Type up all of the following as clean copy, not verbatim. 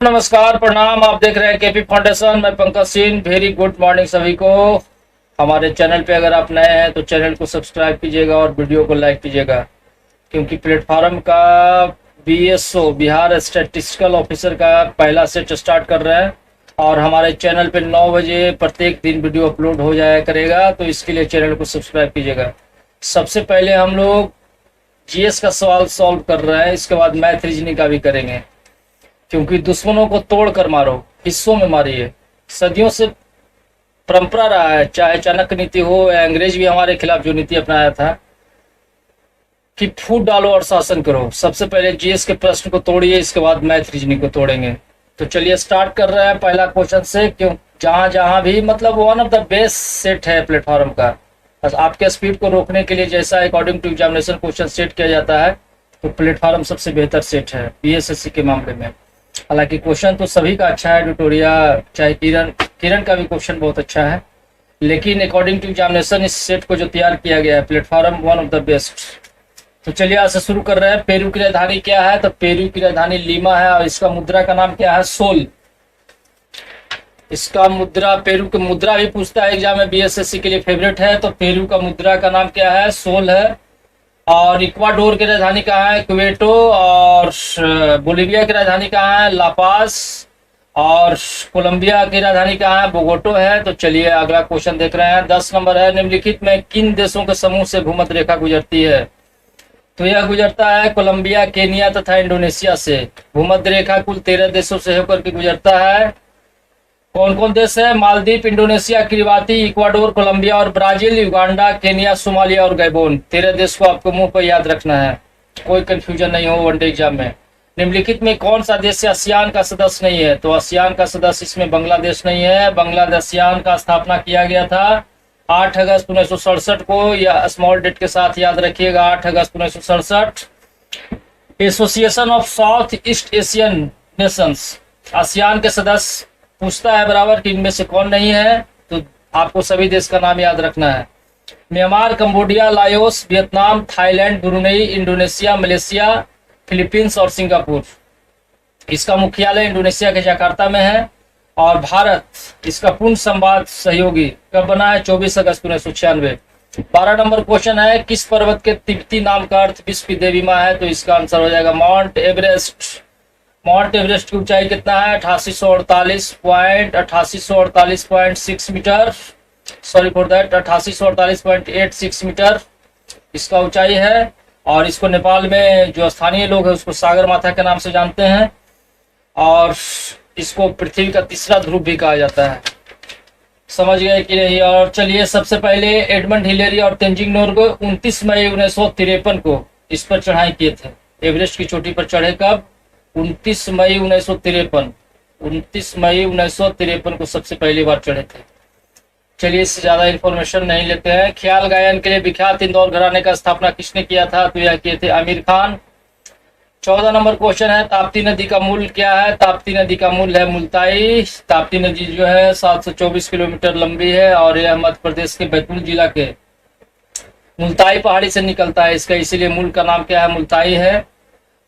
नमस्कार, प्रणाम। आप देख रहे हैं केपी फाउंडेशन। मैं Pankaj Singh. Very good morning सभी को। हमारे चैनल पे अगर आप नए हैं तो चैनल को सब्सक्राइब कीजिएगा और वीडियो को लाइक कीजिएगा, क्योंकि प्लेटफॉर्म का बीएसओ बिहार स्टैटिस्टिकल ऑफिसर का पहला सेट स्टार्ट कर रहे हैं और हमारे चैनल पे 9 बजे प्रत्येक दिन वीडियो अपलोड हो जाया करेगा, तो इसके लिए चैनल को सब्सक्राइब कीजिएगा। सबसे पहले हम लोग जीएस का सवाल सॉल्व कर रहे हैं, इसके बाद मैथ रीजनिंग का भी करेंगे, क्योंकि दुश्मनों को तोड़ कर मारो, हिस्सों में मारिए। सदियों से परंपरा रहा है, चाहे चाणक्य नीति हो या अंग्रेज भी हमारे खिलाफ जो नीति अपनाया था कि फूट डालो और शासन करो। सबसे पहले जीएस के प्रश्न को तोड़िए, इसके बाद मैथ रीजनिंग को तोड़ेंगे। तो चलिए स्टार्ट कर रहे हैं पहला क्वेश्चन से। क्यों जहां जहां भी मतलब one of the best set है प्लेटफॉर्म का। बस आपके स्पीड को रोकने के लिए जैसा according to examination question set किया जाता है, तो प्लेटफॉर्म सबसे बेहतर सेट है बीएसएससी के मामले में। हालांकि क्वेश्चन तो सभी का अच्छा है, ट्यूटोरिया चाहे किरण का भी क्वेश्चन बहुत अच्छा है, लेकिन अकॉर्डिंग टू एग्जामिनेशन इस सेट को जो तैयार किया गया है platform one of the best. तो चलिए आज से शुरू कर रहे हैं। पेरू की राजधानी क्या है? तो पेरू की राजधानी लीमा है और इसका मुद्रा का नाम क्या है? सोल। इसका मुद्रा, पेरू की मुद्रा भी पूछता है एग्जाम में, बीएसएससी के लिए फेवरेट है। तो पेरू का मुद्रा का नाम क्या है? सोल है। और इक्वाडोर की राजधानी कहाँ है? क्वेटो। और बोलिविया की राजधानी कहाँ है? लापास। और कोलंबिया की राजधानी कहाँ है? बोगोटो है। तो चलिए अगला क्वेश्चन देख रहे हैं। 10 नंबर है, निम्नलिखित में किन देशों के समूह से भूमध्य रेखा गुजरती है? तो यह गुजरता है कोलंबिया, केनिया तथा इंडोनेशिया से। भूमध्य रेखा कुल 13 देशों से होकर के गुजरता है। कौन कौन देश है? Maldives, Indonesia, Kiribati, Ecuador, Colombia और ब्राजील, युगांडा, केनिया, सोमालिया और गैबोन। 13 देश को आपको मुंह पर याद रखना है, कोई कंफ्यूजन नहीं हो वनडे एग्जाम में। निम्नलिखित में कौन सा देश आसियान का सदस्य नहीं है? तो आसियान का सदस्य इसमें बांग्लादेश नहीं है। बांग्लादेश आसियान का स्थापना किया गया था 8 अगस्त 1967 को, या स्मॉल डेट के साथ याद रखिएगा, 8 अगस्त 1967। Association of south east Asian Nations, ASEAN के सदस्य पूछता है बराबर कि इनमें से कौन नहीं है, तो आपको सभी देश का नाम याद रखना है। Myanmar, Cambodia, Laos, Vietnam, Thailand, Brunei, Indonesia, Malaysia, Philippines और सिंगापुर। इसका मुख्यालय इंडोनेशिया के जकार्ता में है। और भारत इसका पूर्ण संवाद सहयोगी कब बना है? 24 अगस्त 1996। 12 नंबर क्वेश्चन है, किस पर्वत के तिब्बती नाम का अर्थ विश्व की देवी माँ है? तो इसका आंसर हो जाएगा माउंट एवरेस्ट। माउंट एवरेस्ट की ऊंचाई कितना है? 8848.6 metre. Sorry for that, 8848.86 metre इसका ऊंचाई है। और इसको नेपाल में जो स्थानीय लोग हैं उसको सागर माथा के नाम से जानते हैं। और इसको पृथ्वी का तीसरा ध्रुव भी कहा जाता है। समझ गए कि नहीं? और चलिए सबसे पहले एडमंड हिलेरी और तेंजिंग नोर्गे 29 मई 1953 को इस पर चढ़ाई किए थे। एवरेस्ट की चोटी पर चढ़े कब? 29 मई 1953। 29 मई 1953 को सबसे पहली बार चढ़े थे। चलिए इससे ज्यादा इंफॉर्मेशन नहीं लेते हैं। ख्याल गायन के लिए विख्यात इंदौर घराने का स्थापना किसने किया था? तो यह किए थे आमिर खान। 14 नंबर क्वेश्चन है, ताप्ती नदी का मूल क्या है? ताप्ती नदी का मूल है मुल्ताई। ताप्ती नदी जो है 724 किलोमीटर लंबी है और यह मध्य प्रदेश के बैतूल जिला के मुल्ताई पहाड़ी से निकलता है। इसका इसीलिए मूल का नाम क्या है? मुल्ताई है।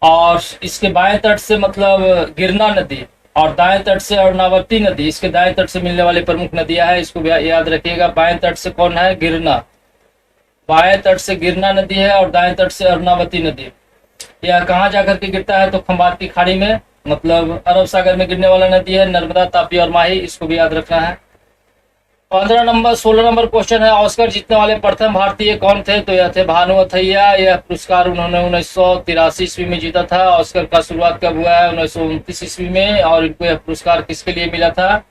और इसके बाएं तट से मतलब गिरना नदी और दाएं तट से अर्नावती नदी, इसके दाएं तट से मिलने वाली प्रमुख नदियां हैं, इसको भी याद रखिएगा। बाएं तट से कौन है? गिरना। बाएं तट से गिरना नदी है और दाएं तट से अर्नावती नदी। यह कहाँ जाकर के गिरता है? तो खंबात की खाड़ी में, मतलब अरब सागर में गिरने वाला नदी है। नर्मदा, तापी और माही, इसको भी याद रखना है। 16 नंबर क्वेश्चन है, ऑस्कर जीतने वाले प्रथम भारतीय कौन थे? तो यह थे भानु अथैया। यह पुरस्कार उन्होंने 1983 ईस्वी में जीता था। ऑस्कर का शुरुआत कब हुआ है? 1929 ईस्वी में। और इनको यह पुरस्कार किसके लिए मिला था?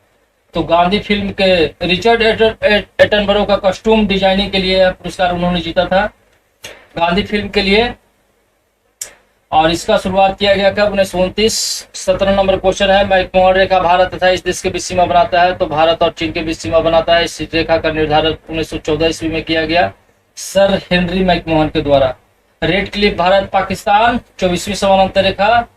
तो गांधी फिल्म के रिचर्ड एटनबरो का कॉस्ट्यूम डिजाइनिंग के लिए यह पुरस्कार उन्होंने जीता था, गांधी फिल्म के लिए। और इसका शुरुआत किया गया कब? 1929। 17 नंबर क्वेश्चन है, मैकमोहन रेखा भारत तथा इस देश के बीच सीमा बनाता है? तो भारत और चीन के बीच सीमा बनाता है। इस रेखा का निर्धारण 1914 ईस्वी में किया गया सर हेनरी मैकमोहन के द्वारा। रेड क्लिफ भारत पाकिस्तान 24वीं समानांतर रेखा।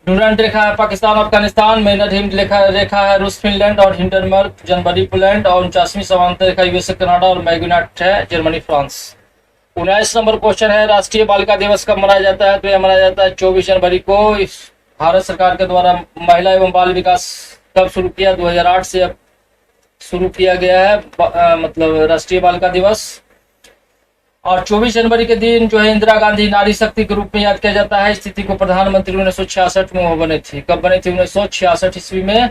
डूरंट रेखा है पाकिस्तान अफगानिस्तान। मेनर हिंद रेखा है रूस फिनलैंड और हिंडनबर्ग जनवरी पोलैंड। और 49वीं समानांतर रेखा यूएसए कनाडा और मैग्नेट है जर्मनी फ्रांस। 19 नंबर क्वेश्चन है, राष्ट्रीय बालिका दिवस कब मनाया जाता है? तो यह मनाया जाता है 24 जनवरी को। भारत सरकार के द्वारा महिला एवं बाल विकास कब शुरू किया? 2008 से अब शुरू किया गया है मतलब राष्ट्रीय बालिका दिवस। और 24 जनवरी के दिन जो है इंदिरा गांधी नारी शक्ति के रूप में याद किया जाता है। इस तिथि को प्रधानमंत्री 1966 में वो बने थे। कब बने थे? 1966 ईस्वी में।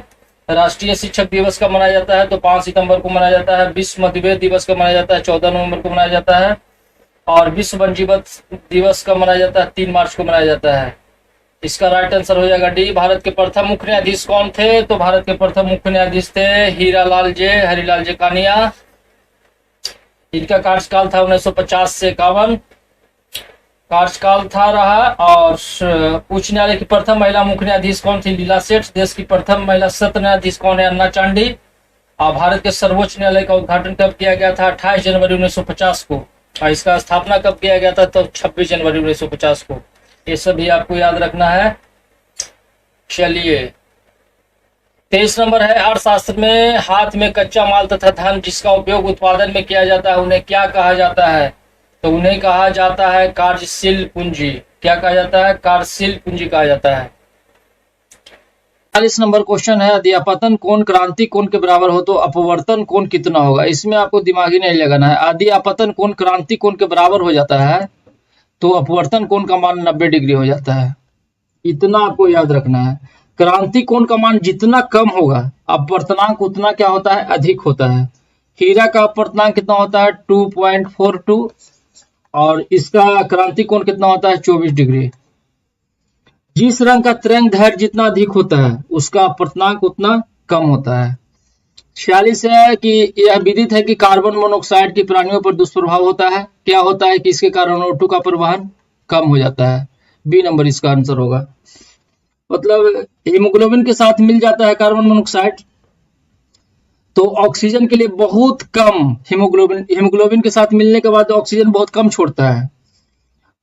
राष्ट्रीय शिक्षक दिवस कब मनाया जाता है? तो 5 सितंबर को मनाया जाता है। विश्व मधुमेह दिवस कब मनाया जाता है? 14 नवंबर को मनाया जाता है। और विश्व वन जीवन दिवस कब मनाया जाता है? 3 मार्च को मनाया जाता है। इसका राइट आंसर हो जाएगा डी। भारत के प्रथम मुख्य न्यायाधीश कौन थे? तो भारत के प्रथम मुख्य न्यायाधीश थे हीरालाल जे हरिलाल जे कानिया। इनका कार्यकाल था 1950 से 51 कार्यकाल था रहा। और उच्च न्यायालय की प्रथम महिला मुख्य न्यायाधीश कौन थी? लीला सेठ। देश की प्रथम महिला सत्र न्यायाधीश कौन है? अन्ना चांडी। और भारत के सर्वोच्च न्यायालय का उद्घाटन कब किया गया था? 28 जनवरी 1950 को। और इसका स्थापना कब किया गया था? तो 26 जनवरी 1950 को। ये सब भी आपको याद रखना है। चलिए 23 नंबर है, अर्थशास्त्र में हाथ में कच्चा माल तथा धन जिसका उपयोग उत्पादन में किया जाता है उन्हें क्या कहा जाता है? तो उन्हें कहा जाता है कार्यशील पूंजी। क्या कहा जाता है? कार्यशील पूंजी कहा जाता है। 40 नंबर क्वेश्चन है, यदि अपतन कोण क्रांति कोण के बराबर हो तो अपवर्तन कोण कितना होगा? इसमें आपको दिमागी नहीं लगाना है। यदि अपतन कोण क्रांति कोण के बराबर हो जाता है तो अपवर्तन कोण का मान 90 डिग्री हो जाता है। इतना आपको याद रखना है। क्रांति कोण का मान जितना कम होगा अपवर्तनांक उतना क्या होता है? अधिक होता है। हीरा का अपवर्तनांक कितना होता है? 2.42 और इसका क्रांति कोण कितना होता है? 24 डिग्री। जिस रंग का तरंग दैर्घ्य जितना अधिक होता है उसका अपवर्तनांक उतना कम होता है। 46 है कि यह विदित है कि कार्बन मोनोऑक्साइड की प्राणियों पर दुष्प्रभाव होता है। क्या होता है कि इसके कारण O2 का परिवहन कम हो जाता है। बी नंबर इसका आंसर होगा। मतलब हीमोग्लोबिन के साथ मिल जाता है कार्बन मोनोऑक्साइड तो ऑक्सीजन के लिए बहुत कम हीमोग्लोबिन के साथ मिलने के बाद ऑक्सीजन बहुत कम छोड़ता है।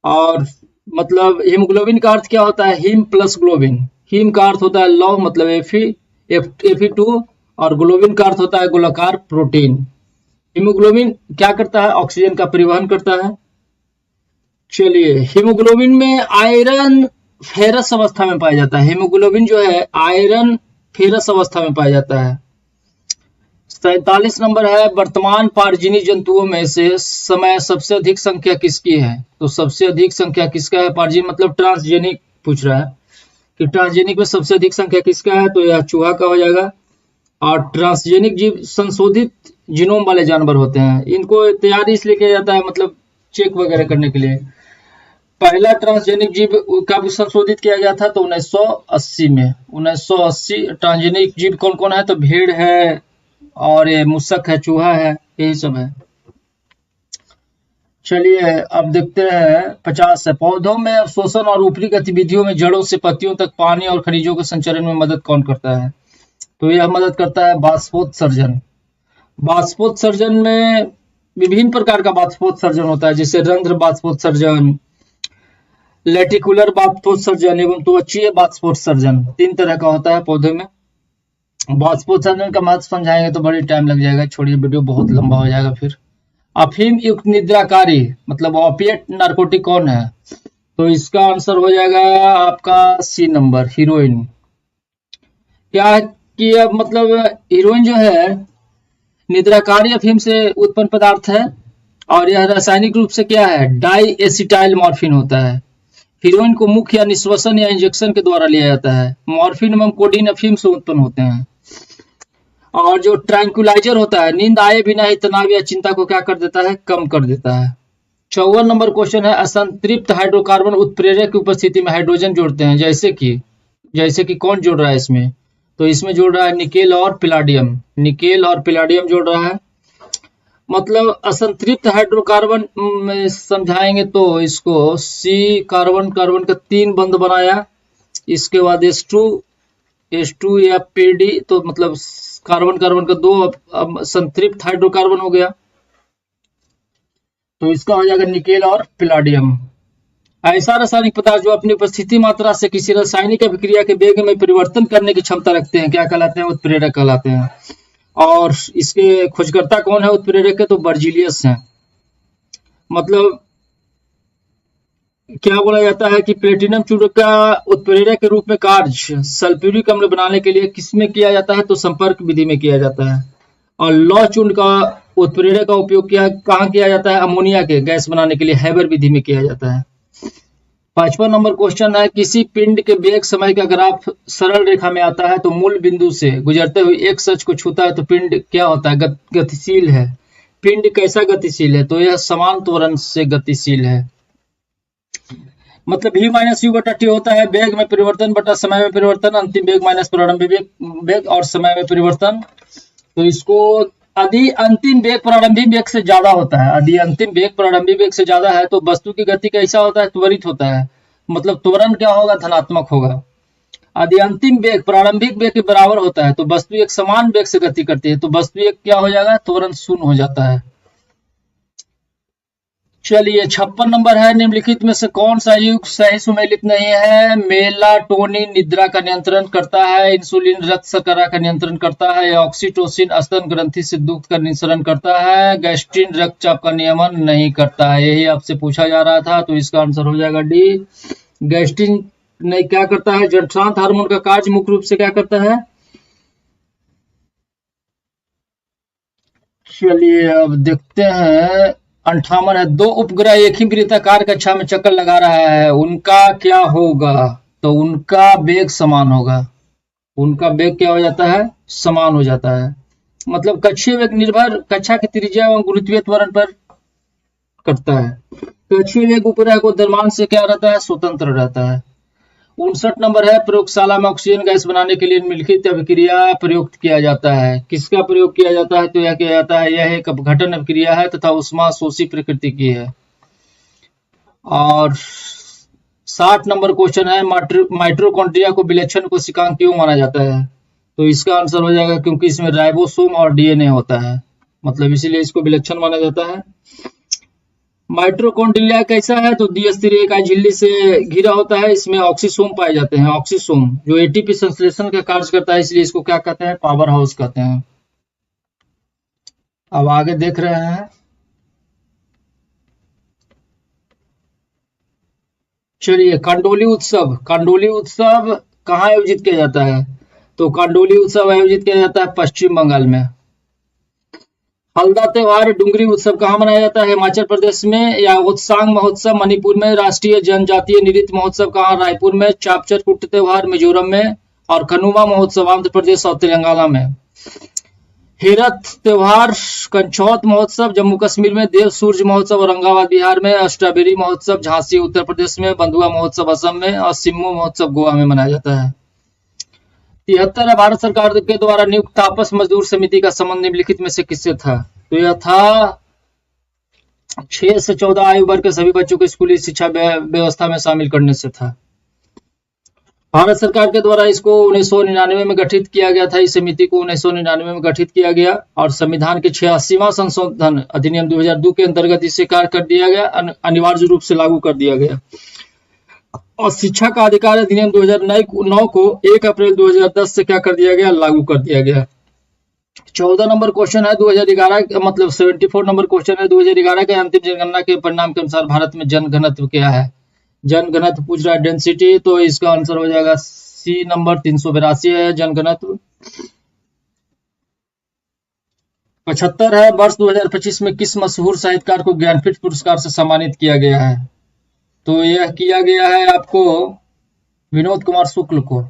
और मतलब हीमोग्लोबिन का अर्थ क्या होता है? Haem plus globin. हीम का अर्थ होता है लौह मतलब Fe2 और ग्लोबिन का अर्थ होता है गोलाकार प्रोटीन। हीमोग्लोबिन क्या करता है? ऑक्सीजन का परिवहन करता है। चलिए हीमोग्लोबिन में आयरन फेरस अवस्था में पाया जाता है। हीमोग्लोबिन जो है आयरन फेरस अवस्था में पाया जाता है। 47 नंबर है, वर्तमान पारजीनी जंतुओं में से समय सबसे अधिक संख्या किसकी है? तो सबसे अधिक संख्या किसका है? पारजीन मतलब ट्रांसजेनिक पूछ रहा है कि ट्रांसजेनिक में सबसे अधिक संख्या किसका है? तो यह चूहा का हो जाएगा। और ट्रांसजेनिक जीव संशोधित जीनोम वाले जानवर होते हैं। इनको तैयारी इसलिए किया जाता है मतलब चेक वगैरह करने के लिए। पहला ट्रांसजेनिक जीव का भी संशोधित किया गया था तो 1980 में। 1980 ट्रांसजेनिक जीव कौन कौन है? तो भेड़ है और ये मूसक है, चूहा है, यही सब है। चलिए अब देखते हैं 50 है, पौधों में अवशोषण और ऊपरी गतिविधियों में जड़ों से पत्तियों तक पानी और खनिजों के संचरण में मदद कौन करता है? तो यह मदद करता है बाष्पोत्सर्जन। बाष्पोत्सर्जन में विभिन्न प्रकार का बाष्पोत्सर्जन होता है जैसे रंध्र बाष्पोत्सर्जन, लेटिकुलर बाष्पोत्सर्जन एवं त्वचीय बाष्पोत्सर्जन। 3 तरह का होता है पौधे में। बाष्पोत्सर्जन का महत्व समझाएंगे तो बड़ी टाइम लग जाएगा, छोड़िए वीडियो बहुत लंबा हो जाएगा फिर। अफीम युक्त निद्राकारी मतलब ऑपिएट नार्कोटिक कौन है? तो इसका आंसर हो जाएगा आपका सी नंबर, हीरोइन। क्या है कि अब मतलब हीरोइन जो है निद्राकारी अफीम से उत्पन्न पदार्थ है और यह रासायनिक रूप से क्या है? डाई एसिटाइल मॉर्फिन होता है। हीरोइन को मुख्य या निश्वसन या इंजेक्शन के द्वारा लिया जाता है। मॉर्फिन एवं कोडीन अफीम से उत्पन्न होते हैं। और जो ट्रैंक्विलाइजर होता है नींद आए बिना ही तनाव या चिंता को क्या कर देता है? कम कर देता है। 54 नंबर क्वेश्चन है, असंतृप्त हाइड्रोकार्बन उत्प्रेरक की उपस्थिति में हाइड्रोजन जोड़ते हैं जैसे कि कौन जोड़ रहा है इसमें? तो इसमें जोड़ रहा है निकेल और पैलाडियम। निकेल और पैलाडियम जोड़ रहा है। मतलब असंतृप्त हाइड्रोकार्बन में समझाएंगे तो इसको सी कार्बन का 3 बंध बनाया, इसके बाद H2 या PD तो मतलब कार्बन का 2 संतृप्त हाइड्रोकार्बन हो गया तो इसका हो जाएगा निकेल और पैलाडियम। ऐसा रासायनिक पदार्थ जो अपनी उपस्थिति मात्रा से किसी रासायनिक अभिक्रिया के वेग में परिवर्तन करने की क्षमता रखते हैं क्या कहलाते हैं? उत्प्रेरक कहलाते हैं। और इसके खोजकर्ता कौन है उत्प्रेरक के? तो बर्जीलियस हैं। मतलब क्या बोला जाता है कि प्लेटिनम चूर्ण का उत्प्रेरक के रूप में कार्य सल्फ्यूरिक अम्ल बनाने के लिए किसमें किया जाता है? तो संपर्क विधि में किया जाता है। और लौह चूर्ण का उत्प्रेरक का उपयोग कहाँ किया जाता है? अमोनिया के गैस बनाने के लिए हैबर विधि में किया जाता है। 5वां नंबर क्वेश्चन है, किसी पिंड के वेग समय का ग्राफ सरल रेखा में आता है तो मूल बिंदु से गुजरते हुए एक सच को छूता है तो पिंड क्या होता है? गतिशील है। पिंड कैसा गतिशील है? तो यह समान त्वरण से गतिशील है। मतलब v माइनस यू बटा टी होता है वेग में परिवर्तन बटा समय में परिवर्तन, अंतिम वेग माइनस प्रारंभिक वेग और समय में परिवर्तन। तो इसको यदि अंतिम वेग प्रारंभिक वेग से ज्यादा होता है, यदि अंतिम वेग प्रारंभिक वेग से ज्यादा है तो वस्तु की गति कैसा होता है? त्वरित होता है। मतलब त्वरण क्या होगा? धनात्मक होगा। यदि अंतिम वेग प्रारंभिक वेग के बराबर होता है तो वस्तु एक समान वेग से गति करती है तो वस्तु एक क्या हो जाएगा? त्वरण शून्य हो जाता है। चलिए 56 नंबर है, निम्नलिखित में से कौन सा युग सही सुमेलित नहीं है? मेलाटोनिन निद्रा का नियंत्रण करता है, इंसुलिन रक्त शर्करा का नियंत्रण करता है, ऑक्सीटोसिन स्तन ग्रंथि से दुग्ध का निःसरण करता है, गैस्ट्रिन रक्तचाप का नियमन नहीं करता है। यही आपसे पूछा जा रहा था तो इसका आंसर हो जाएगा डी। गैस्ट्रिन नहीं क्या करता है? जठरांत हार्मोन का कार्य मुख्य रूप से क्या करता है? चलिए अब देखते हैं 58 है, दो उपग्रह एक ही वृत्ताकार कक्षा में चक्कर लगा रहा है, उनका क्या होगा? तो उनका वेग समान होगा। उनका वेग क्या हो जाता है? समान हो जाता है। मतलब कक्षीय वेग निर्भर कक्षा की त्रिज्या एवं गुरुत्वीय त्वरण पर करता है। कक्षीय वेग उपग्रह को द्रव्यमान से क्या रहता है? स्वतंत्र रहता है। 59 नंबर है, प्रयोगशाला में ऑक्सीजन गैस बनाने के लिए निम्नलिखित अभिक्रिया प्रयुक्त किया जाता है। किसका प्रयोग किया जाता है? तो यह किया जाता है, यह एक अपघटन अभिक्रिया है तथा उष्मा शोषी प्रकृति की है। और 60 नंबर क्वेश्चन है, माइटोकॉन्ड्रिया को विलक्षण कोशिकांग क्यों माना जाता है? तो इसका आंसर हो जाएगा क्योंकि इसमें राइबोसोम और डीएनए होता है, मतलब इसीलिए इसको विलक्षण माना जाता है। माइटोकॉन्ड्रिया कैसा है? तो द्विस्तरीय इकाई झिल्ली से घिरा होता है, इसमें ऑक्सीसोम पाए जाते हैं। ऑक्सीसोम जो एटीपी संश्लेषण का कार्य करता है, इसलिए इसको क्या कहते हैं? पावर हाउस कहते हैं। अब आगे देख रहे हैं, चलिए कांडोली उत्सव। कांडोली उत्सव कहाँ आयोजित किया जाता है? तो कांडोली उत्सव आयोजित किया जाता है पश्चिम बंगाल में। हल्दा त्योहार डुंगरी उत्सव कहाँ मनाया जाता है? हिमाचल प्रदेश में। या उत्सांग महोत्सव मणिपुर में। राष्ट्रीय जनजातीय नृत्य महोत्सव कहाँ? रायपुर में। चापचर कुट त्योहार मिजोरम में। और कनुमा महोत्सव आंध्र प्रदेश और तेलंगाना में। हेरथ त्योहार कंचौत महोत्सव जम्मू कश्मीर में। देव सूर्य महोत्सव औरंगाबाद बिहार में। स्ट्रॉबेरी महोत्सव झांसी उत्तर प्रदेश में। बंधुआ महोत्सव असम में। और सिम्मो महोत्सव गोवा में मनाया जाता है। 73 भारत सरकार के द्वारा नियुक्त तापस मजदूर समिति का संबंध निम्नलिखित में से किससे था? तो यह था 6 से 14 आयु वर्ग के सभी बच्चों को स्कूली शिक्षा व्यवस्था में शामिल करने से था। भारत सरकार के द्वारा इसको 1999 में गठित किया गया था। इस समिति को 1999 में गठित किया गया और संविधान के 86वां संशोधन अधिनियम 2002 के अंतर्गत इसे कार्य कर दिया गया, अनिवार्य रूप से लागू कर दिया गया। और शिक्षा का अधिकार अधिनियम 2009 को 1 अप्रैल 2010 से क्या कर दिया गया? लागू कर दिया गया। 14 नंबर क्वेश्चन है 2011 मतलब 74 नंबर क्वेश्चन है 2011 के अंतिम जनगणना के परिणाम के अनुसार भारत में जनघनत्व क्या है? जनघनत्व पूछ रहा है, डेंसिटी, तो इसका आंसर हो जाएगा सी नंबर 382 है जनघनत्व। 75 है, वर्ष 2025 में किस मशहूर साहित्यकार को ज्ञानपीठ पुरस्कार से सम्मानित किया गया है? तो यह किया गया है आपको विनोद कुमार शुक्ल को।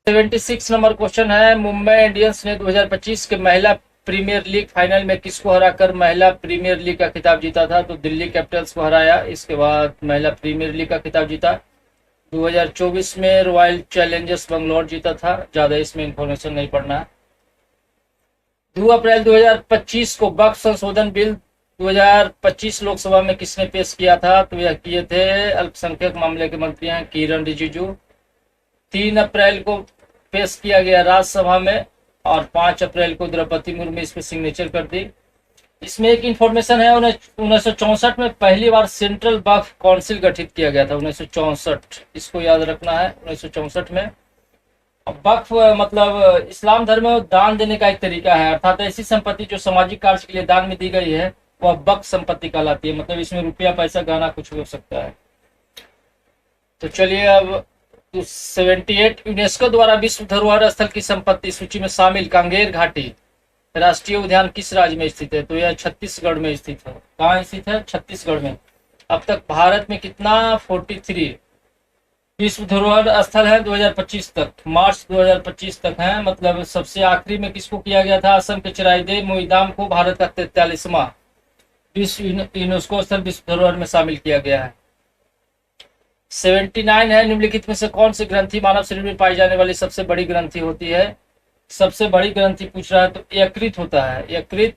76 नंबर क्वेश्चन है, मुंबई इंडियंस ने 2025 के महिला प्रीमियर लीग फाइनल में किसको हराकर महिला प्रीमियर लीग का खिताब जीता था? तो दिल्ली कैपिटल्स को हराया, इसके बाद महिला प्रीमियर लीग का खिताब जीता। 2024 में रॉयल चैलेंजर्स बंगलौर जीता था, ज्यादा इसमें इंफॉर्मेशन नहीं पढ़ना है। 2 अप्रैल 2025 को वक्फ संशोधन बिल 2025 लोकसभा में किसने पेश किया था? तो यह किए थे अल्पसंख्यक मामले के मंत्री हैं किरण रिजिजू। 3 अप्रैल को पेश किया गया राज्यसभा में और 5 अप्रैल को द्रौपदी मुर्मू इस पर सिग्नेचर कर दी। इसमें एक इंफॉर्मेशन है, 1964 में पहली बार सेंट्रल वक्फ काउंसिल गठित किया गया था। 1964 इसको याद रखना है। 1964 में वक्फ मतलब इस्लाम धर्म में दान देने का एक तरीका है, अर्थात ऐसी संपत्ति जो सामाजिक कार्य के लिए दान में दी गई है वह बक संपत्ति कहलाती है, मतलब इसमें रुपया पैसा गहना कुछ भी हो सकता है। तो चलिए अब 78 यूनेस्को द्वारा विश्व धरोहर स्थल की संपत्ति सूची में शामिल कांगेर घाटी राष्ट्रीय उद्यान किस राज्य में स्थित है? तो यह छत्तीसगढ़ में स्थित है। कहाँ स्थित है? छत्तीसगढ़ में। अब तक भारत में कितना? 43 विश्व धरोहर स्थल है 2025 तक, मार्च 2025 तक है। मतलब सबसे आखिरी में किसको किया गया था? असम के चिराइदेव मोईदाम को भारत का 43वां विश्व यूनेस्को स्थल विश्व धरोहर में शामिल किया गया है। 79 है, निम्नलिखित में से कौन सी ग्रंथि मानव शरीर में पाई जाने वाली सबसे बड़ी ग्रंथि होती है? सबसे बड़ी ग्रंथि पूछ रहा है तो यकृत होता है। यकृत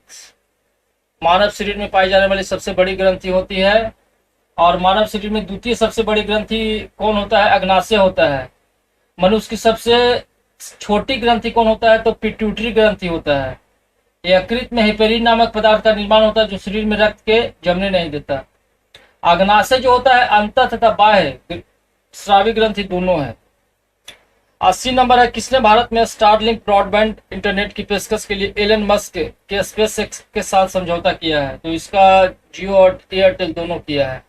मानव शरीर में पाई जाने वाली सबसे बड़ी ग्रंथि होती है। और मानव शरीर में द्वितीय सबसे बड़ी ग्रंथि कौन होता है? अग्नाशय होता है। मनुष्य की सबसे छोटी ग्रंथि कौन होता है? तो पिट्यूटरी ग्रंथि होता है। यकृत में हेपेरिन नामक पदार्थ का निर्माण होता है जो शरीर में रक्त के जमने नहीं देता। अग्नाशय जो होता है अंतः तथा बाह्य स्रावी ग्रंथि दोनों है। 80 नंबर है, किसने भारत में स्टारलिंक ब्रॉडबैंड इंटरनेट की पेशकश के लिए एलन मस्क के स्पेसएक्स के साथ समझौता किया है? तो इसका जियो और एयरटेल दोनों किया है।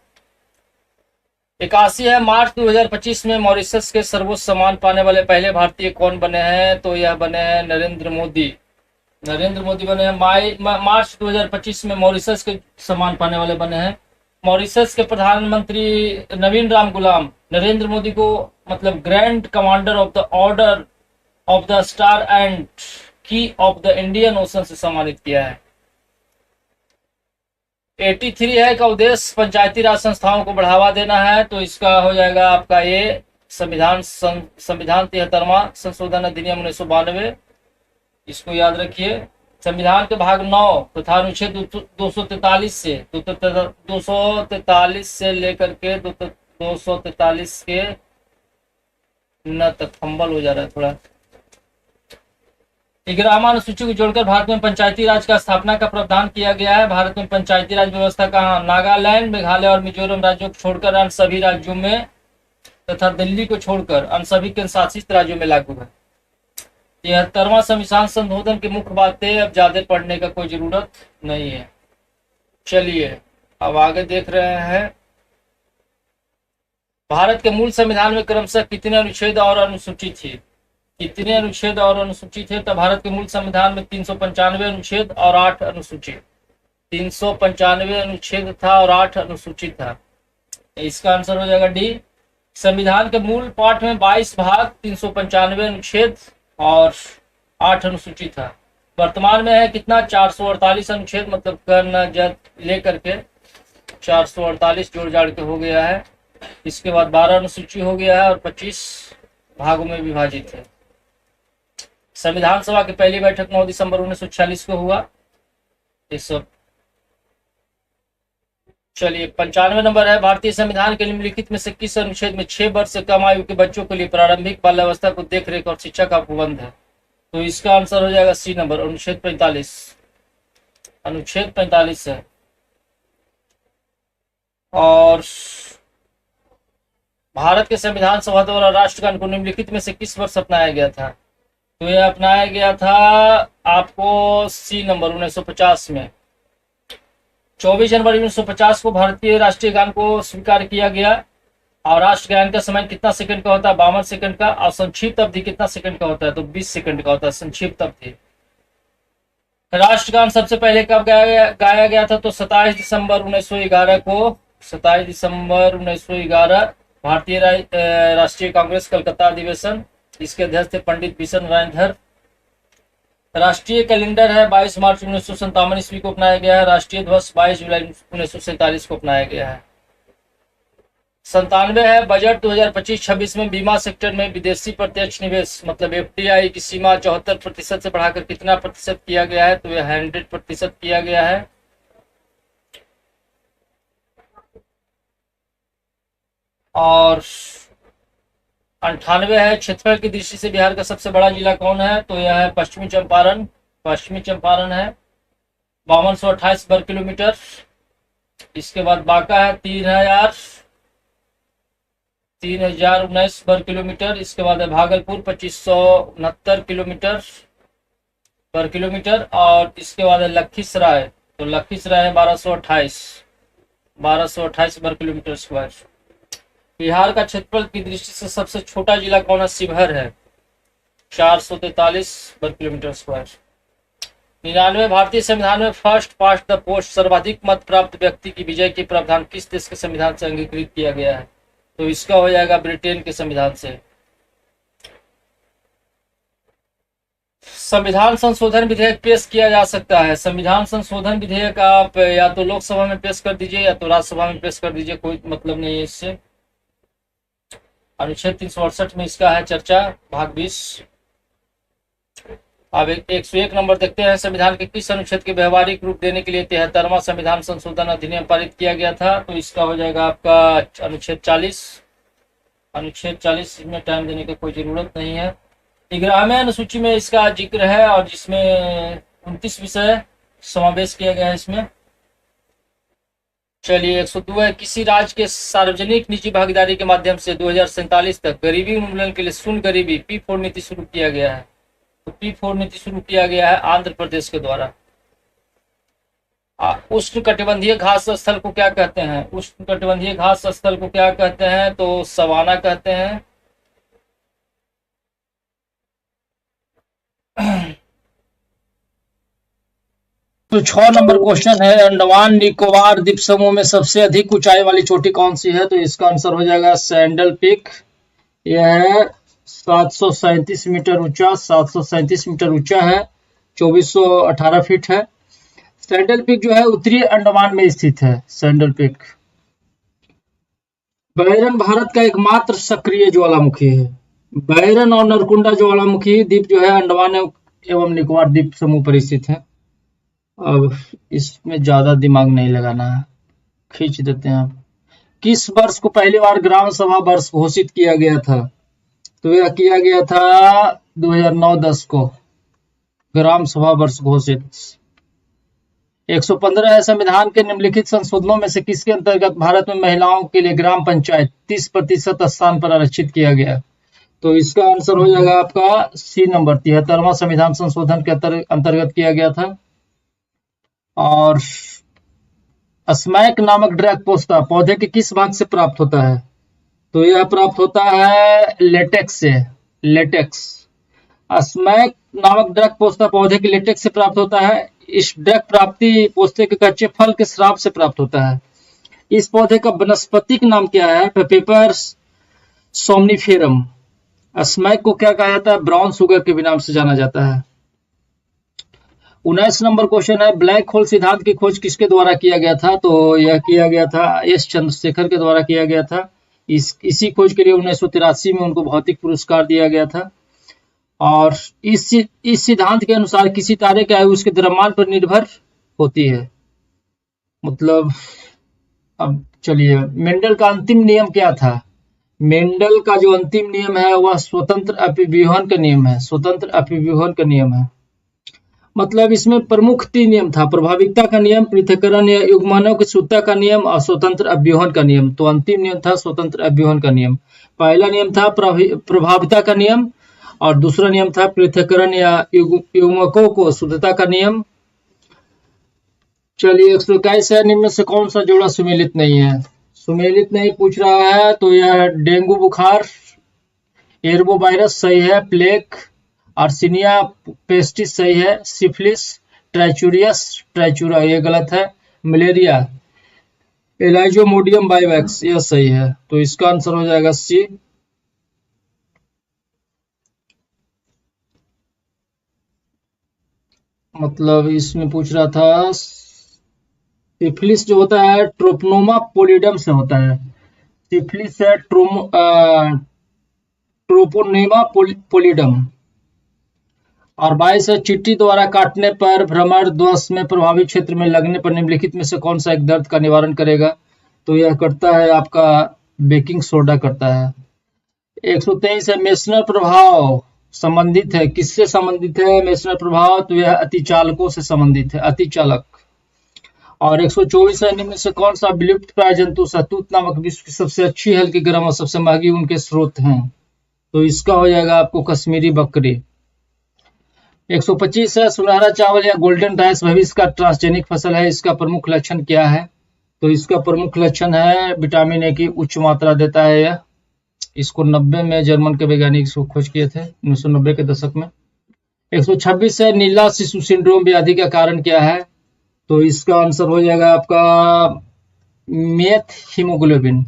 81 है, मार्च 2025 में मॉरिशस के सर्वोच्च सम्मान पाने वाले पहले भारतीय कौन बने हैं? तो यह बने हैं नरेंद्र मोदी। नरेंद्र मोदी बने हैं मार्च 2025 में मॉरिशस के सम्मान पाने वाले बने हैं। मॉरिशस के प्रधानमंत्री नवीन राम गुलाम नरेंद्र मोदी को मतलब grand commander of the order of the star and की ऑफ द इंडियन ओशन से सम्मानित किया है। 83 है, का उद्देश्य पंचायती राज संस्थाओं को बढ़ावा देना है? तो इसका हो जाएगा आपका ये संविधान 73वां संशोधन अधिनियम 1992, इसको याद रखिए। संविधान के भाग 9 तथा अनुच्छेद 243 से लेकर के 243 के न तक फंबल हो जा रहा है थोड़ा। 11वां अनुसूची को जोड़कर भारत में पंचायती राज का स्थापना का प्रावधान किया गया है। भारत में पंचायती राज व्यवस्था कहाँ? नागालैंड, मेघालय और मिजोरम राज्यों को छोड़कर अन्य सभी राज्यों में तथा दिल्ली को छोड़कर अन्य सभी केंद्र शासित राज्यों में लागू है। 73वां संविधान संशोधन की मुख्य बातें अब ज्यादा पढ़ने का कोई जरूरत नहीं है। चलिए अब आगे देख रहे हैं, भारत के मूल संविधान में क्रमशः कितने अनुच्छेद और अनुसूची थी? कितने अनुच्छेद और अनुसूची थे? तो भारत के मूल संविधान में 395 अनुच्छेद और 8 अनुसूची। 395 अनुच्छेद था और 8 अनुसूची था। इसका आंसर हो जाएगा डी। संविधान के मूल पाठ में 22 भाग, 395 अनुच्छेद और 8 अनुसूची था। वर्तमान में है कितना? 448 अनुच्छेद, मतलब करना जब लेकर के 448 जोड़ जाड़ के हो गया है। इसके बाद 12 अनुसूची हो गया है और 25 भागों में विभाजित है। संविधान सभा की पहली बैठक 9 दिसंबर 1946 को हुआ। ये सब चलिए 95 नंबर है, भारतीय संविधान के निम्नलिखित में से किस अनुच्छेद में 6 वर्ष से कम आयु के बच्चों के लिए प्रारंभिक बाल्यावस्था को देखरेख और शिक्षा का प्रबंध है? तो इसका आंसर हो जाएगा सी नंबर, अनुच्छेद 45। अनुच्छेद 45 है। और भारत के संविधान सभा द्वारा राष्ट्रगान को निम्नलिखित में से किस वर्ष अपनाया गया था? तो यह अपनाया गया था आपको सी नंबर 1950 में। 24 जनवरी 1950 को भारतीय राष्ट्रीय गान को स्वीकार किया गया। और राष्ट्रगान का समय कितना सेकंड का होता है? 52 सेकंड का। और संक्षिप्त अवधि कितना सेकंड का होता है? तो 20 सेकंड का होता है संक्षिप्त अवधि। राष्ट्रगान सबसे पहले कब गाया गया था? तो 27 दिसंबर 1911 को। 27 दिसंबर 1911 भारतीय राष्ट्रीय कांग्रेस कलकत्ता अधिवेशन। इसके अध्यक्ष थे पंडित बिशन रायधर। राष्ट्रीय कैलेंडर है 22 मार्च 1957 ईस्वी को अपनाया गया है। राष्ट्रीय ध्वज 22 जुलाई 1947 को अपनाया गया है। 97 है, बजट 2025-26 में बीमा सेक्टर में विदेशी प्रत्यक्ष निवेश मतलब एफडीआई की सीमा 74% से बढ़ाकर कितना प्रतिशत किया गया है? तो यह 100% किया गया है। और 98 है, क्षेत्रफल की दृष्टि से बिहार का सबसे बड़ा जिला कौन है? तो यह है पश्चिमी चंपारण। पश्चिमी चंपारण है 5228 वर्ग किलोमीटर। इसके बाद बांका है 3019 वर्ग किलोमीटर। इसके बाद है भागलपुर 2569 किलोमीटर वर्ग किलोमीटर। और इसके बाद है लखीसराय तो लखीसराय है 1228 वर्ग किलोमीटर स्क्वायर। बिहार का क्षेत्रफल की दृष्टि से सबसे छोटा जिला कौन है? शिवहर है, 443 वर्ग किलोमीटर स्क्वायर। 99 भारतीय संविधान में फर्स्ट पास्ट द पोस्ट सर्वाधिक मत प्राप्त व्यक्ति की विजय के प्रावधान किस देश के संविधान से अंगीकृत किया गया है? तो इसका हो जाएगा ब्रिटेन के संविधान से। संविधान संशोधन विधेयक पेश किया जा सकता है। संविधान संशोधन विधेयक आप या तो लोकसभा में पेश कर दीजिए या तो राज्यसभा में पेश कर दीजिए, कोई मतलब नहीं है इससे। अनुच्छेद 368 में इसका है चर्चा, भाग 20। अब 101 नंबर देखते हैं। संविधान के किस अनुच्छेद के व्यवहारिक रूप देने के लिए 73वां संविधान संशोधन अधिनियम पारित किया गया था? तो इसका हो जाएगा आपका अनुच्छेद 40। अनुच्छेद 40 में टाइम देने की कोई जरूरत नहीं है। 11वें अनुसूची में इसका जिक्र है और जिसमें 29 विषय समावेश किया गया है इसमें। चलिए 102 है। किसी राज्य के सार्वजनिक निजी भागीदारी के माध्यम से 2047 तक गरीबी उन्मूलन के लिए शून्य गरीबी P4 नीति शुरू किया गया है। तो P4 नीति शुरू किया गया है आंध्र प्रदेश के द्वारा। उष्णकटिबंधीय घास स्थल को क्या कहते हैं? उष्णकटिबंधीय घास स्थल को क्या कहते हैं? तो सवाना कहते हैं। तो 6 नंबर क्वेश्चन है, अंडमान निकोबार द्वीप समूह में सबसे अधिक ऊंचाई वाली चोटी कौन सी है? तो इसका आंसर हो जाएगा सैंडल पीक। यह है 737 मीटर ऊंचा, 737 मीटर ऊंचा है, 2418 फीट है। सैंडल पीक जो है उत्तरी अंडमान में स्थित है। Sandal peak. बैरन भारत का एकमात्र सक्रिय ज्वालामुखी है। बैरन और नरकुंडा ज्वालामुखी द्वीप जो है अंडमान एवं निकोबार द्वीप समूह पर स्थित है। अब इसमें ज्यादा दिमाग नहीं लगाना है, खींच देते हैं आप। किस वर्ष को पहली बार ग्राम सभा वर्ष घोषित किया गया था? तो यह किया गया था 2009-10 को ग्राम सभा वर्ष घोषित। 115 है। संविधान के निम्नलिखित संशोधनों में से किसके अंतर्गत भारत में महिलाओं के लिए ग्राम पंचायत 30% स्थान पर आरक्षित किया गया? तो इसका आंसर हो जाएगा आपका सी नंबर। 73वां संविधान संशोधन के अंतर्गत किया गया था। और स्मैक नामक ड्रग पोस्ता पौधे के किस भाग से प्राप्त होता है? तो यह प्राप्त होता है लेटेक्स से। लेटेक्स। स्मैक नामक ड्रग पोस्ता पौधे के लेटेक्स से प्राप्त होता है। इस ड्रग प्राप्ति पोस्ते के कच्चे फल के श्राप से प्राप्त होता है। इस पौधे का वनस्पतिक नाम क्या है? पेपर्स सोमनिफेरम। स्मैक को क्या कहा जाता है? ब्राउन शुगर के भी नाम से जाना जाता है। 19 नंबर क्वेश्चन है, ब्लैक होल सिद्धांत की खोज किसके द्वारा किया गया था? तो यह किया गया था एस चंद्रशेखर के द्वारा किया गया था। इसी खोज के लिए 1983 में उनको भौतिक पुरस्कार दिया गया था। और इस सिद्धांत के अनुसार किसी तारे की आयु उसके द्रव्यमान पर निर्भर होती है। मतलब अब चलिए, मेंडल का अंतिम नियम क्या था? मेंडल का जो अंतिम नियम है वह स्वतंत्र अभिव्यूहन का नियम है। स्वतंत्र अभिव्यूहन का नियम है। मतलब इसमें प्रमुख 3 नियम था, प्रभाविकता का नियम, पृथक्करण या युग्मनों की शुद्धता का नियम और स्वतंत्र अभिव्यूहन का नियम। तो अंतिम नियम था स्वतंत्र अभिव्यूहन का नियम। पहला नियम था प्रभाविता का नियम और दूसरा नियम था पृथक्करण या युग्मकों को शुद्धता का नियम। चलिए 121 है, निम्न में से कौन सा जोड़ा सुमेलित नहीं है? सुमेलित नहीं पूछ रहा है तो यह डेंगू बुखार, एर्बोवायरस सही है, प्लेग आर्सेनिया पेस्टिस सही है, सिफिलिस, ट्राइचूरियस ट्राइचूरा ये गलत है, मलेरिया एलाइजोमोडियम बाइवैक्स यह सही है। तो इसका आंसर हो जाएगा सी। मतलब इसमें पूछ रहा था सिफिलिस जो होता है ट्रोपनोमा पोलिडम से होता है। सिफिलिस है ट्रोपोनेमा पोलिडम। और 22 है, चींटी द्वारा काटने पर भ्रमण दोष में प्रभावित क्षेत्र में लगने पर निम्नलिखित में से कौन सा एक दर्द का निवारण करेगा? तो यह करता है आपका बेकिंग सोडा करता है। 123 है, मेसनर प्रभाव संबंधित है, किससे संबंधित है मेसनर प्रभाव? तो यह अतिचालकों से संबंधित है, अतिचालक। और 124 है, निम्न से कौन सा विलुप्त प्राय जंतु शहतूत नामक विश्व की सबसे अच्छी हल्की गर्म और सबसे महंगी उनके स्रोत हैं? तो इसका हो जाएगा आपको कश्मीरी बकरी। 125 है सुनहरा चावल या गोल्डन राइस भविष्य का ट्रांसजेनिक फसल है। इसका प्रमुख लक्षण क्या है? तो इसका प्रमुख लक्षण है विटामिन ए की उच्च मात्रा देता है यह। इसको 90 में जर्मन के वैज्ञानिक इसको खोज किए थे 1990 के दशक में। 126 है नीला शिशु सिंड्रोम व्याधि का कारण क्या है? तो इसका आंसर हो जाएगा आपका मेथ हीमोग्लोबिन।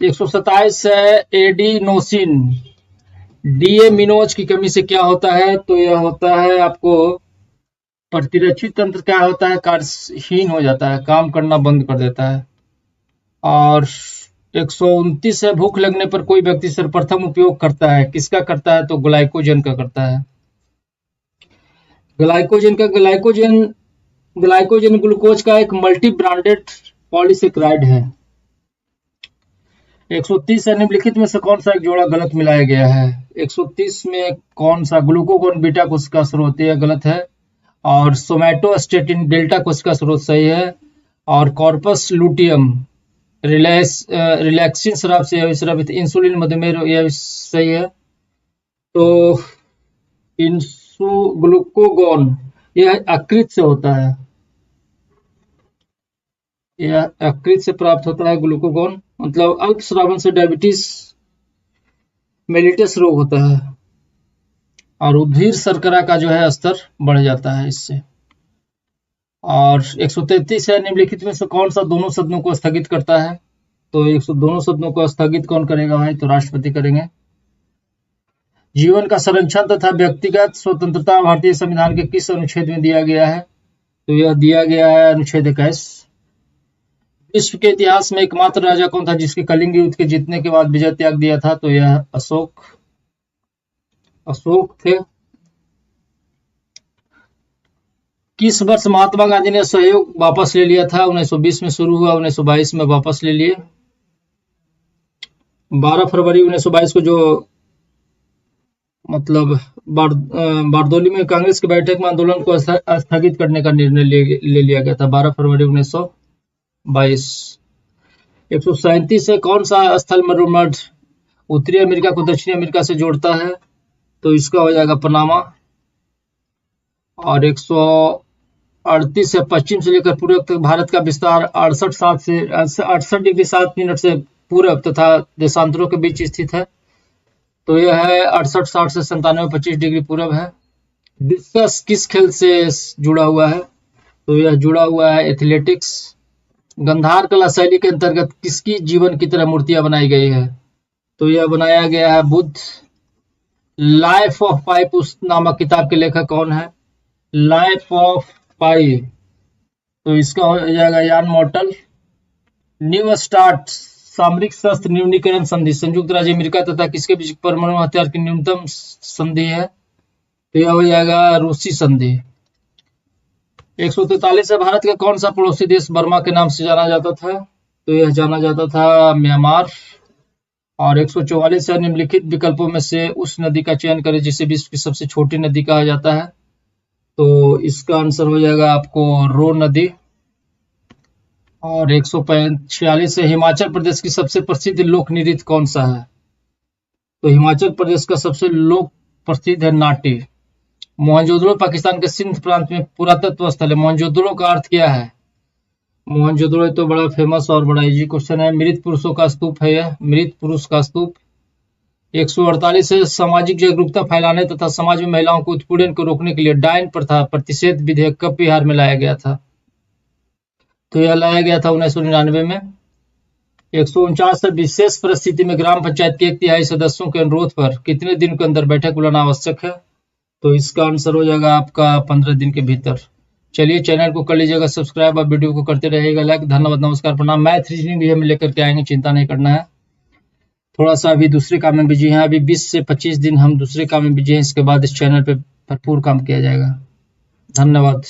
127 है एडिनोसिन डीएमिनोज की कमी से क्या होता है? तो यह होता है आपको प्रतिरक्षी तंत्र क्या होता है? कार्यहीन हो जाता है, काम करना बंद कर देता है। और 129 है भूख लगने पर कोई व्यक्ति सर्वप्रथम उपयोग करता है, किसका करता है? तो ग्लाइकोजन का करता है। ग्लाइकोजन ग्लूकोज का एक मल्टी ब्रांडेड पॉलीसेकेराइड है। 130 है निम्नलिखित में से कौन सा एक जोड़ा गलत मिलाया गया है? 130 में कौन सा? ग्लूकोगोन बीटा कोशिका स्रोत, यह गलत है। और सोमैटोस्टेटिन डेल्टा कोशिका स्रोत सही है। और कॉर्पस लुटियम रिलैक्सिन शराब से स्रावित इंसुलिन मधुमेह यह सही है। तो ग्लूकोगोन यह यकृत से होता है, यह यकृत से प्राप्त होता है ग्लूकोगोन। मतलब अल्प श्रावण से डायबिटीज मेलिटस रोग होता है और उद्धिर शर्करा का जो है स्तर बढ़ जाता है इससे। और 133 है निम्नलिखित में से कौन सा दोनों सदनों को स्थगित करता है? तो दोनों सदनों को स्थगित कौन करेगा भाई? तो राष्ट्रपति करेंगे। जीवन का संरक्षण तथा व्यक्तिगत स्वतंत्रता भारतीय संविधान के किस अनुच्छेद में दिया गया है? तो यह दिया गया है अनुच्छेद 21। विश्व के इतिहास में एकमात्र राजा कौन था जिसके कलिंग युद्ध के जीतने के बाद विजय त्याग दिया था? तो यह अशोक थे। किस वर्ष महात्मा गांधी ने सहयोग वापस ले लिया था? 1920 में शुरू हुआ, 1922 में वापस ले लिए। 12 फरवरी 1922 को जो मतलब बारदोली में कांग्रेस की बैठक में आंदोलन को स्थगित करने का निर्णय ले लिया गया था 12 फरवरी 1922। 137 है कौन सा स्थल मरुमठ उत्तरी अमेरिका को दक्षिणी अमेरिका से जोड़ता है? तो इसका हो जाएगा पनामा। और 138 है पश्चिम से लेकर पूर्व तक भारत का विस्तार 68 डिग्री 7 मिनट से पूर्व तथा देशांतरों के बीच स्थित है। तो यह है 68-60 से 97-25 डिग्री पूर्व है। डिस्कस किस खेल से जुड़ा हुआ है? तो यह जुड़ा हुआ है एथलेटिक्स। गंधार कला शैली के अंतर्गत किसकी जीवन की तरह मूर्तियां बनाई गई है? तो यह बनाया गया है बुद्ध। लाइफ ऑफ पाई नामक किताब के लेखक कौन है? लाइफ ऑफ पाई, तो इसका हो जाएगा यान मॉर्टल। न्यू स्टार्ट सामरिक शस्त्र न्यूनीकरण संधि संयुक्त राज्य अमेरिका तथा किसके बीच परमाणु हथियार की न्यूनतम संधि है? तो यह हो जाएगा रूसी संधि। 143 है भारत का कौन सा पड़ोसी देश बर्मा के नाम से जाना जाता था? तो यह जाना जाता था म्यांमार। और 144 है निम्नलिखित विकल्पों में से उस नदी का चयन करें जिसे विश्व की सबसे छोटी नदी कहा जाता है। तो इसका आंसर हो जाएगा आपको रो नदी। और 146 है हिमाचल प्रदेश की सबसे प्रसिद्ध लोक नृत्य कौन सा है? तो हिमाचल प्रदेश का सबसे लोक प्रसिद्ध है नाटी। मोहनजोदड़ो पाकिस्तान के सिंध प्रांत में पुरातत्व स्थल है। मोहनजोदड़ो का अर्थ क्या है? मोहनजोदड़ो तो बड़ा फेमस और बड़ा इजी क्वेश्चन है। मृत पुरुषों का स्तूप है यह, मृत पुरुष का स्तूप। 148 है सामाजिक जागरूकता फैलाने तथा समाज में महिलाओं को उत्पीड़न को रोकने के लिए डायन प्रथा प्रतिषेध विधेयक कब बिहार में लाया गया था? तो यह लाया गया था 1999 में। 149 है विशेष परिस्थिति में ग्राम पंचायत के 1/3 सदस्यों के अनुरोध पर कितने दिन के अंदर बैठक बुलाना आवश्यक है? तो इसका आंसर हो जाएगा आपका 15 दिन के भीतर। चलिए चैनल को कर लीजिएगा सब्सक्राइब और वीडियो को करते रहिएगा लाइक। धन्यवाद, नमस्कार, प्रणाम। मैथ रीजनिंग भी हम लेकर के आएंगे, चिंता नहीं करना है। थोड़ा सा अभी दूसरे काम में बिजी हैं, अभी 20 से 25 दिन हम दूसरे काम में बिजी हैं। इसके बाद इस चैनल पे भरपूर काम किया जाएगा। धन्यवाद।